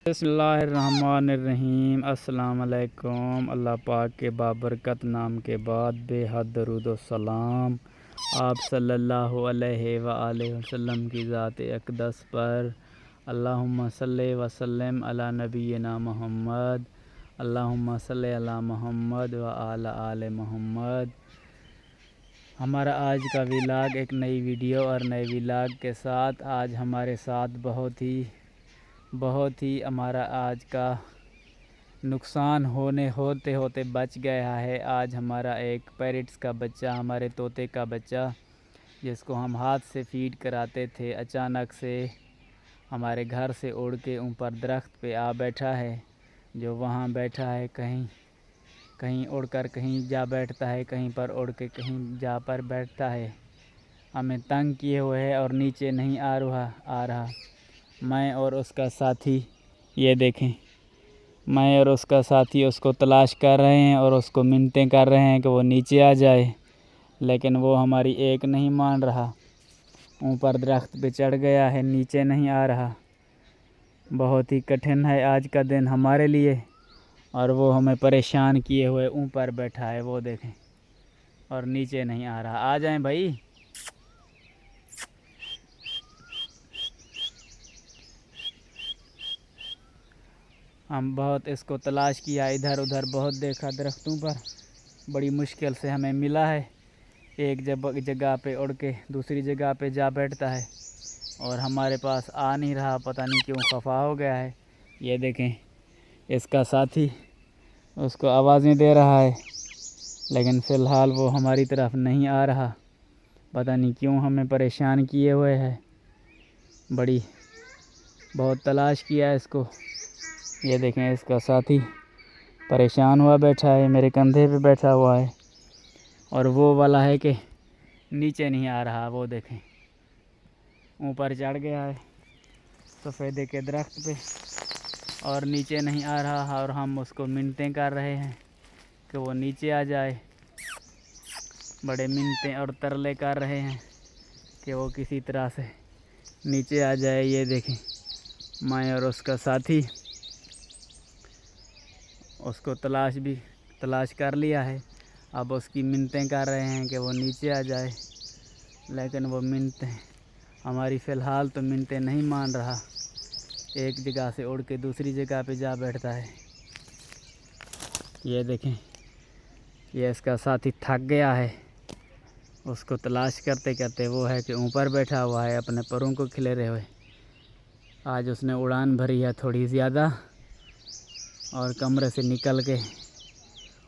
बिस्मिल्लाहिर्रहमानिर्रहीम। अस्सलाम वालेकुम। अल्लाह पाक के बाबरकत नाम के बाद बेहद दरूद व सलाम आप सल्लल्लाहु अलैहि व आलिहि वसल्लम की ज़ात अक़दस पर। अल्लाहुम्मा सल्लि व सल्लिम अला नबीना मुहम्मद। अल्लाहुम्मा सल्लि अला मुहम्मद व अला आले मुहम्मद। हमारा आज का व्लॉग एक नई वीडियो और नए व्लॉग के साथ। आज हमारे साथ बहुत ही हमारा आज का नुकसान होते होते बच गया है। आज हमारा एक पैरट्स का बच्चा, हमारे तोते का बच्चा, जिसको हम हाथ से फीड कराते थे, अचानक से हमारे घर से उड़ के ऊपर दरख्त पे आ बैठा है। जो वहाँ बैठा है कहीं उड़कर कहीं जा बैठता है, कहीं पर उड़ के कहीं जा पर बैठता है। हमें तंग किए हुए है और नीचे नहीं आ रहा। मैं और उसका साथी, ये देखें, मैं और उसका साथी उसको तलाश कर रहे हैं और उसको मिन्नतें कर रहे हैं कि वो नीचे आ जाए, लेकिन वो हमारी एक नहीं मान रहा। ऊपर दरख्त पे चढ़ गया है, नीचे नहीं आ रहा। बहुत ही कठिन है आज का दिन हमारे लिए, और वो हमें परेशान किए हुए ऊपर बैठा है, वो देखें, और नीचे नहीं आ रहा। आ जाएं भाई। हम बहुत इसको तलाश किया, इधर उधर बहुत देखा, दरख्तों पर बड़ी मुश्किल से हमें मिला है। एक जगह पे उड़ के दूसरी जगह पे जा बैठता है और हमारे पास आ नहीं रहा। पता नहीं क्यों खफा हो गया है। ये देखें, इसका साथी उसको आवाज़ें दे रहा है, लेकिन फ़िलहाल वो हमारी तरफ नहीं आ रहा। पता नहीं क्यों हमें परेशान किए हुए है। बहुत तलाश किया इसको। ये देखें, इसका साथी परेशान हुआ बैठा है, मेरे कंधे पे बैठा हुआ है, और वो वाला है कि नीचे नहीं आ रहा। वो देखें, ऊपर चढ़ गया है सफ़ेदे के दरख्त पे और नीचे नहीं आ रहा। और हम उसको मिन्नतें कर रहे हैं कि वो नीचे आ जाए। बड़े मिन्नतें और तरले कर रहे हैं कि वो किसी तरह से नीचे आ जाए। ये देखें, मैं और उसका साथी उसको तलाश कर लिया है। अब उसकी मिन्नतें कर रहे हैं कि वो नीचे आ जाए, लेकिन वो मिन्नतें हमारी फ़िलहाल तो मिन्नतें नहीं मान रहा। एक जगह से उड़ के दूसरी जगह पे जा बैठता है। ये देखें, ये इसका साथी थक गया है उसको तलाश करते करते। वो है कि ऊपर बैठा हुआ है अपने परों को खिलेरे हुए। आज उसने उड़ान भरी है थोड़ी ज़्यादा, और कमरे से निकल के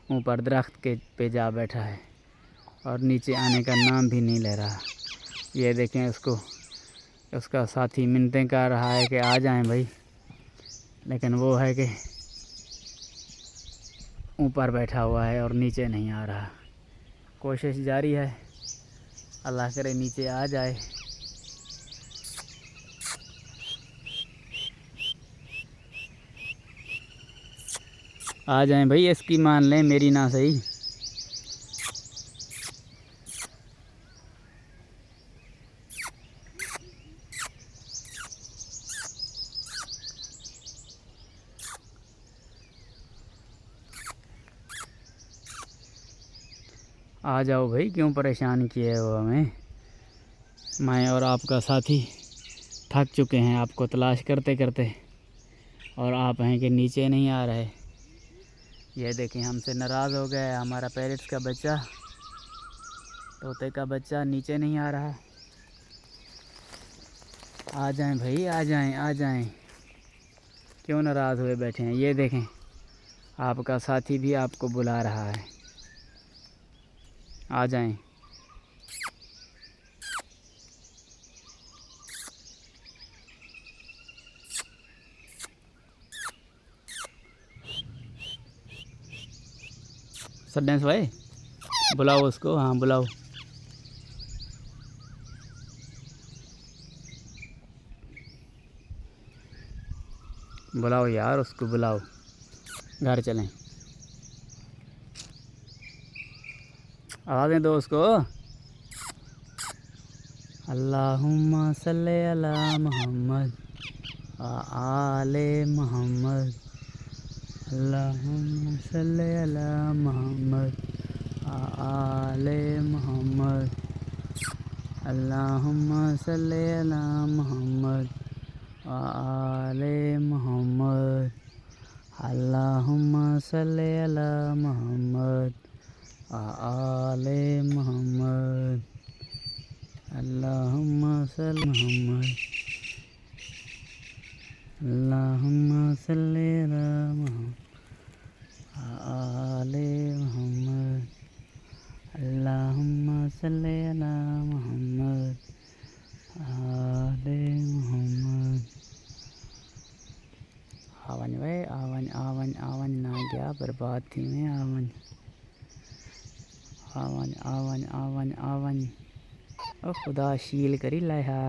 ऊपर दरख्त के पे जा बैठा है और नीचे आने का नाम भी नहीं ले रहा। ये देखें, उसका साथी मिन्नतें कर रहा है कि आ जाएं भाई, लेकिन वो है कि ऊपर बैठा हुआ है और नीचे नहीं आ रहा। कोशिश जारी है, अल्लाह करे नीचे आ जाए। आ जाएं भाई, इसकी मान लें, मेरी ना सही। आ जाओ भाई, क्यों परेशान किए हो हमें। मैं और आपका साथी थक चुके हैं आपको तलाश करते करते, और आप हैं कि नीचे नहीं आ रहे। ये देखें, हमसे नाराज़ हो गया हमारा पैरट्स का बच्चा, तोते का बच्चा, नीचे नहीं आ रहा। आ जाएं भाई, आ जाएं, आ जाएं, क्यों नाराज़ हुए बैठे हैं। ये देखें, आपका साथी भी आपको बुला रहा है, आ जाएं। सडेंस भाई, बुलाओ उसको, हाँ बुलाओ। बुलाओ यार, उसको बुलाओ, घर चलें। आवाज़ें दो उसको। अल्लाहुम्मा सल्ले अला मुहम्मद। आले मोहम्मद अल्लाहुम्मा सल्ली अला मोहम्मद आले मोहम्मद अल्लाहुम्मा सल्ली अला मोहम्मद आले मोहम्मद अल्लाहुम्मा सल्ली अला मोहम्मद आले मोहम्मद अल्लाहुम्मा सल्ली मोहम्मद अल्लाहुम्मा सल्ली अला मोहम्मद आले मोहम्मद अल्लाहुम्मा सल्ली अला मोहम्मद आले मोहम्मद। आवन वे आवन आवन आवन ना गया बर्बाद थी में आवन आवन आवन आवन आवन ओ खुदा शील करी लहा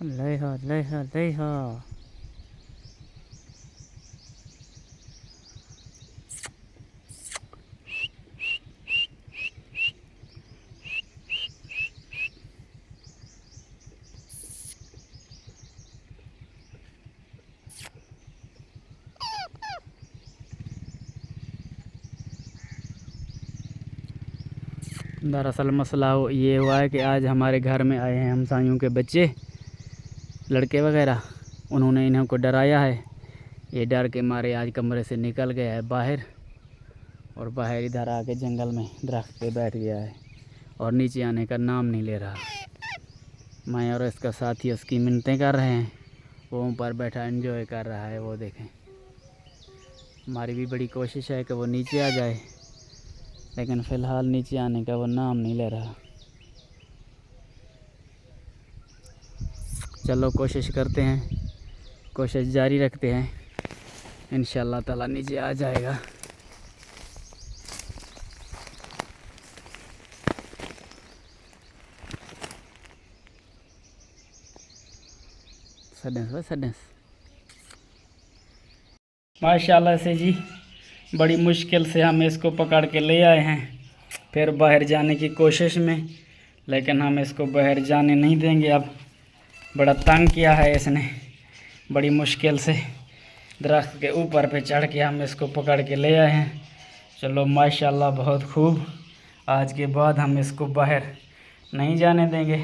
लहा लहा लहा। दरअसल मसला ये हुआ है कि आज हमारे घर में आए हैं हमसायों के बच्चे लड़के वगैरह। उन्होंने इन्हें को डराया है। ये डर के मारे आज कमरे से निकल गया है बाहर और बाहर इधर आके जंगल में दरख्त पे बैठ गया है और नीचे आने का नाम नहीं ले रहा। मैं और इसका साथी उसकी मिन्नतें कर रहे हैं। वो ऊपर बैठा एंजॉय कर रहा है। वो देखें, हमारी भी बड़ी कोशिश है कि वो नीचे आ जाए, लेकिन फ़िलहाल नीचे आने का वो नाम नहीं ले रहा। चलो कोशिश करते हैं, कोशिश जारी रखते हैं, इंशाअल्लाह ताला नीचे आ जाएगा। सडेंस माशाल्लाह से जी, बड़ी मुश्किल से हम इसको पकड़ के ले आए हैं फिर बाहर जाने की कोशिश में, लेकिन हम इसको बाहर जाने नहीं देंगे। अब बड़ा तंग किया है इसने, बड़ी मुश्किल से दरख्त के ऊपर पे चढ़ के हम इसको पकड़ के ले आए हैं। चलो माशाल्लाह बहुत खूब, आज के बाद हम इसको बाहर नहीं जाने देंगे।